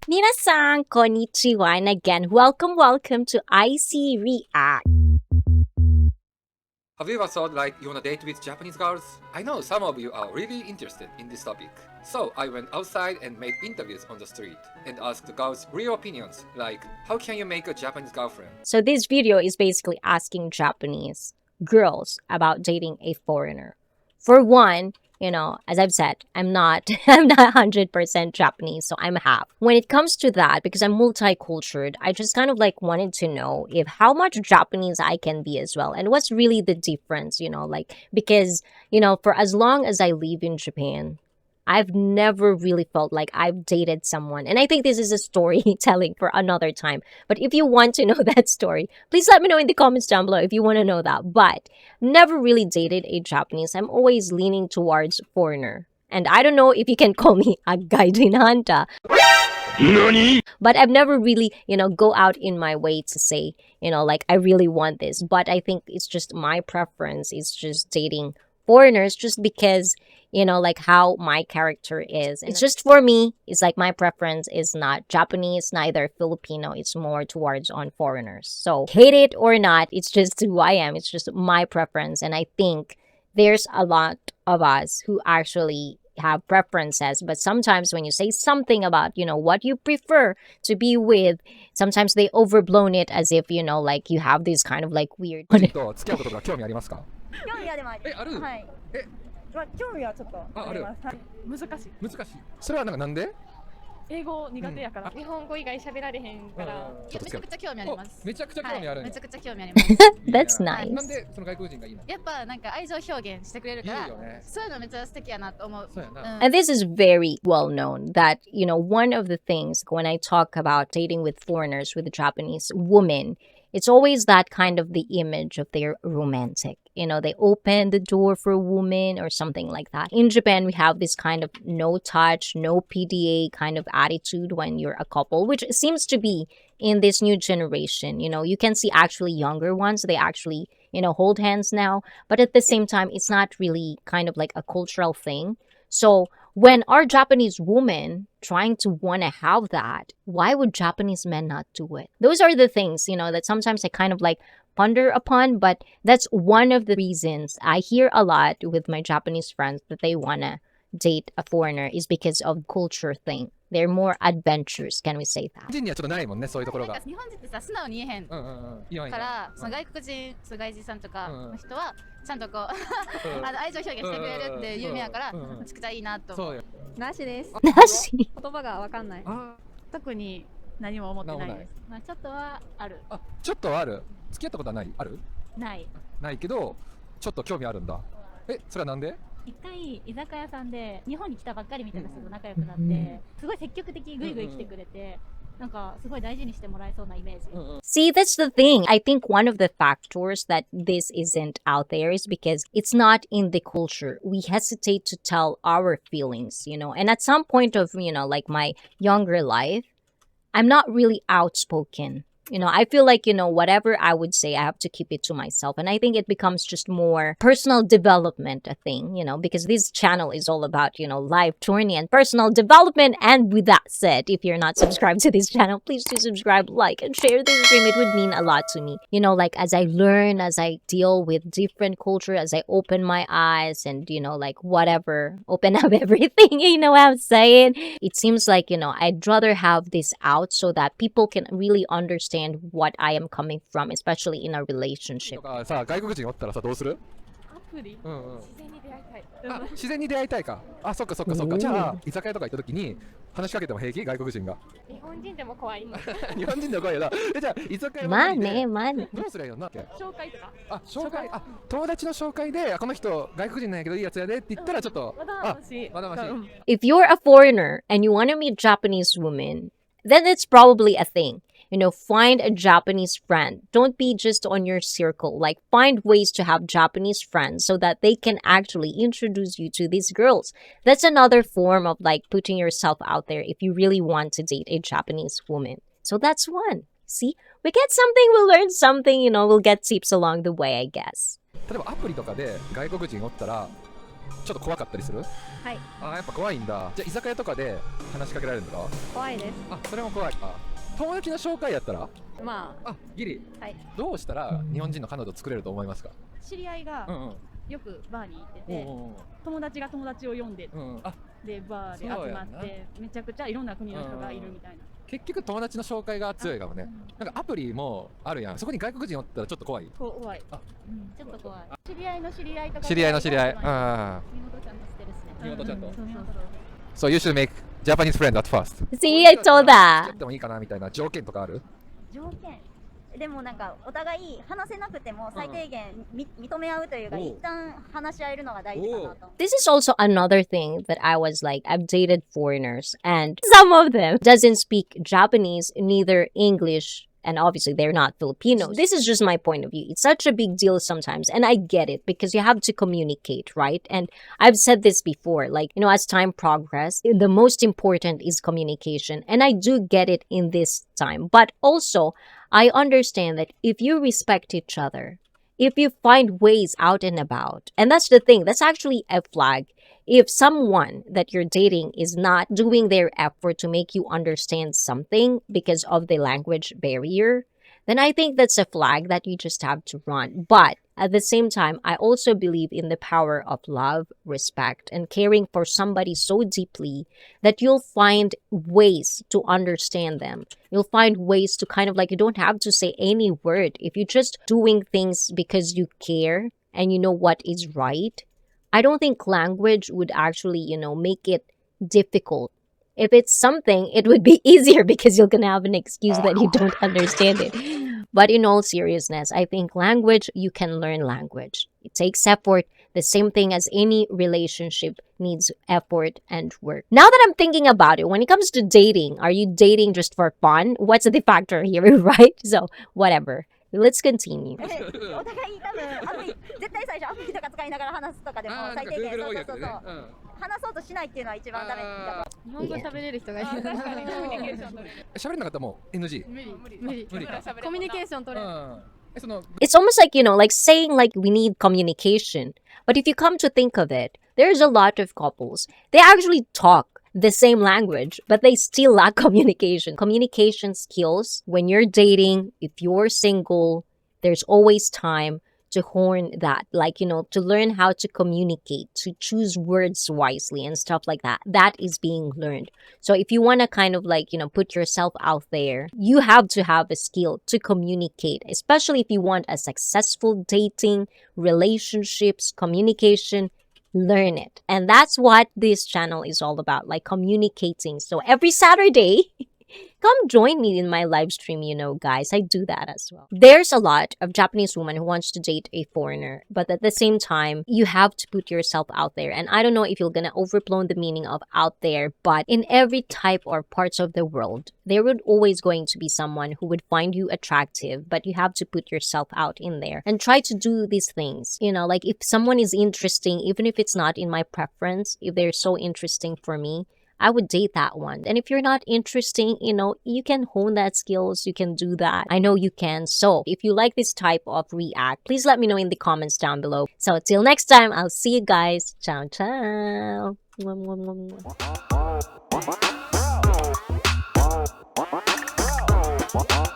Minasan, konnichiwa, and again, welcome to IC React. Have you ever thought like you wanna date with Japanese girls? I know some of you are really interested in this topic. So I went outside and made interviews on the street and asked the girls real opinions like how can you make a Japanese girlfriend? So this video is basically asking Japanese girls about dating a foreigner. For one, as I've said, I'm not 100% Japanese, so I'm half. When it comes to that, because I'm multicultural, I just kind of like wanted to know if how much Japanese I can be as well, and what's really the difference, because for as long as I live in Japan, I've never really felt like I've dated someone. And I think this is a storytelling for another time. But if you want to know that story, please let me know in the comments down below if you want to know that. But never really dated a Japanese. I'm always leaning towards foreigner. And I don't know if you can call me a gaijin hunter. But I've never really, go out in my way to say, like I really want this. But I think it's just my preference. It's just dating foreigners just because like how my character is. It's just for me, it's like my preference is not Japanese, neither Filipino. It's more towards on foreigners. So hate it or not, it's just who I am. It's just my preference. And I think there's a lot of us who actually have preferences, but sometimes when you say something about what you prefer to be with, sometimes they overblown it as if like you have this kind of like weird ちょっと付き合うこととか興味ありますか？興味はでもある。ある？はい。え、まあ興味はちょっとあります。はい。難しい。難しい。それはなんで？英語苦手やから、日本語以外喋られへんから、ちょっとめちゃくちゃ興味あります。めちゃくちゃ興味あるんや。めちゃくちゃ興味あります。That's nice. なんでその外国人がいいの？やっぱなんか愛情表現してくれるから、いいよね。そういうのめっちゃ素敵やなと思う。そうやな。And this is very well known that, one of the things when I talk about dating with foreigners, with Japanese women, it's always that kind of the image of they're romantic. They open the door for a woman or something like that. In Japan, we have this kind of no touch, no PDA kind of attitude when you're a couple, which seems to be in this new generation. You can see actually younger ones, they actually, hold hands now. But at the same time, it's not really kind of like a cultural thing. So when our Japanese women trying to want to have that, why would Japanese men not do it? Those are the things, that sometimes I kind of like ponder upon, but that's one of the reasons I hear a lot with my Japanese friends that they want to date a foreigner is because of culture thing. They're more adventurous, can we say that? 日本人にはちょっとないもんね、そういうところが。日本人ってさ素直に言えへんから、その外国人、外人さんとかの人はちゃんとこう愛情表現してくれるって有名やから、めちゃくちゃいいなと思う。なしです。なし。言葉がわかんない。特に何も思ってないです。まあちょっとはある。あ、ちょっとはある。付き合ったことはない？ある？ない。ないけど、ちょっと興味あるんだ。それはなんで？一回居酒屋さんで日本に来たばっかりみたいな人と仲良くなって、すごい積極的グイグイ来てくれて、なんかすごい大事にしてもらえそうなイメージ。See, that's the thing. I think one of the factors that this isn't out there is because it's not in the culture. We hesitate to tell our feelings, and at some point of, like my younger life, I'm not really outspoken. I feel like, whatever I would say, I have to keep it to myself. And I think it becomes just more personal development a thing, because this channel is all about, life journey and personal development. And with that said, if you're not subscribed to this channel, please do subscribe, like, and share this stream. It would mean a lot to me. Like as I learn, as I deal with different culture, as I open my eyes and, like whatever, open up everything, what I'm saying? It seems like, I'd rather have this out so that people can really understand what I am coming from, especially in a relationship. さ、外国人おったらさ、どうする？アプリ？自然に出会いたい。あ、自然に出会いたいか。あ、そっかそっかそっか。じゃあ居酒屋とか行った時に話しかけても平気？外国人が。日本人でも怖い。日本人でも怖いよな。じゃあ居酒屋まあね、まあね。どうすりゃいいのな？紹介とか。あ、紹介。あ、友達の紹介でこの人外国人なんやけどいいやつやでって言ったらちょっと。まだまし。まだまし。If you're a foreigner and you want to meet Japanese women, then it's probably a thing. Find a Japanese friend. Don't be just on your circle. Like, find ways to have Japanese friends so that they can actually introduce you to these girls. That's another form of, like, putting yourself out there if you really want to date a Japanese woman. So that's one. See? We get something, we'll learn something, we'll get tips along the way, I guess. 例えばアプリとかで外国人おったらちょっと怖かったりする？はい。あ、やっぱ怖いんだ。じゃあ居酒屋とかで話しかけられるのか？怖いです。あ、それも怖い。あ、友達の紹介やったら？まあ、ギリ。あ、はい。どうしたら日本人の彼女作れると思いますか？知り合いがうんうん。よくバーに行っておて、お友達が友達を呼んで、うんうん。あ、でバーで集まってめちゃくちゃいろんな国の人がいるみたいな。結局友達の紹介が強いかもね。なんかアプリもあるやん。そこに外国人おったらちょっと怖い。怖い。あ、ちょっと怖い。知り合いの知り合いとか。知り合いの知り合い。身元ちゃんとしてるしね。身元ちゃんとそう身元。 So you should make Japanese friend at first. See, I told ちょ that. っともいいかなみたいな条件とかある？条件でもなんかお互い話せなくても最低限認め合うというか、一旦話し合えるのが大事かなと。This is also another thing that I was like, I've dated foreigners and some of them doesn't speak Japanese, neither English, and obviously they're not Filipino. This is just my point of view. It's such a big deal sometimes, and I get it because you have to communicate, right? And I've said this before, like, you know, as time progresses, the most important is communication, and I do get it in this time. But also, I understand that if you respect each other, if you find ways out and about, and that's the thing, that's actually a flag. If someone that you're dating is not doing their effort to make you understand something because of the language barrier, then I think that's a flag that you just have to run. But at the same time, I also believe in the power of love, respect, and caring for somebody so deeply that you'll find ways to understand them. You'll find ways to kind of like, you don't have to say any word. If you're just doing things because you care and you know what is right, I don't think language would actually, you know, make it difficult. If it's something, it would be easier because you're gonna have an excuse that you don't understand it. But in all seriousness, I think language, you can learn language. It takes effort. The same thing as any relationship needs effort and work. Now that I'm thinking about it, when it comes to dating, are you dating just for fun? What's the factor here, right? So, whatever. Let's continue. お互い多分アプリ絶対最初アプリとか使いながら話すとかでも最低限そう話そうとしないっていうのは一番ダメだと。日本語喋れる人がいる。確かにコミュニケーション取れる。喋れなかったらもう NG。無理か。コミュニケーション取れる。その It's almost like, you know, like saying like we need communication. But if you come to think of it, there's a lot of couples. They actually talk the same language, but they still lack communication. Communication skills, when you're dating, if you're single, there's always time to hone that, like, you know, to learn how to communicate, to choose words wisely and stuff like that. That is being learned. So if you want to kind of like, you know, put yourself out there, you have to have a skill to communicate, especially if you want a successful dating, relationships, communication. Learn it. And that's what this channel is all about, like communicating. So every Saturday, come join me in my live stream, you know, guys. I do that as well. There's a lot of Japanese women who wants to date a foreigner, but at the same time, you have to put yourself out there. And I don't know if you're gonna overblow the meaning of out there, but in every type or parts of the world, there would always going to be someone who would find you attractive, but you have to put yourself out in there and try to do these things. You know, like if someone is interesting, even if it's not in my preference, if they're so interesting for me, I would date that one. And if you're not interesting, you know, you can hone that skills. You can do that. I know you can. So if you like this type of react, please let me know in the comments down below. So till next time, I'll see you guys. Ciao, ciao. Mwah, mwah, mwah, mwah.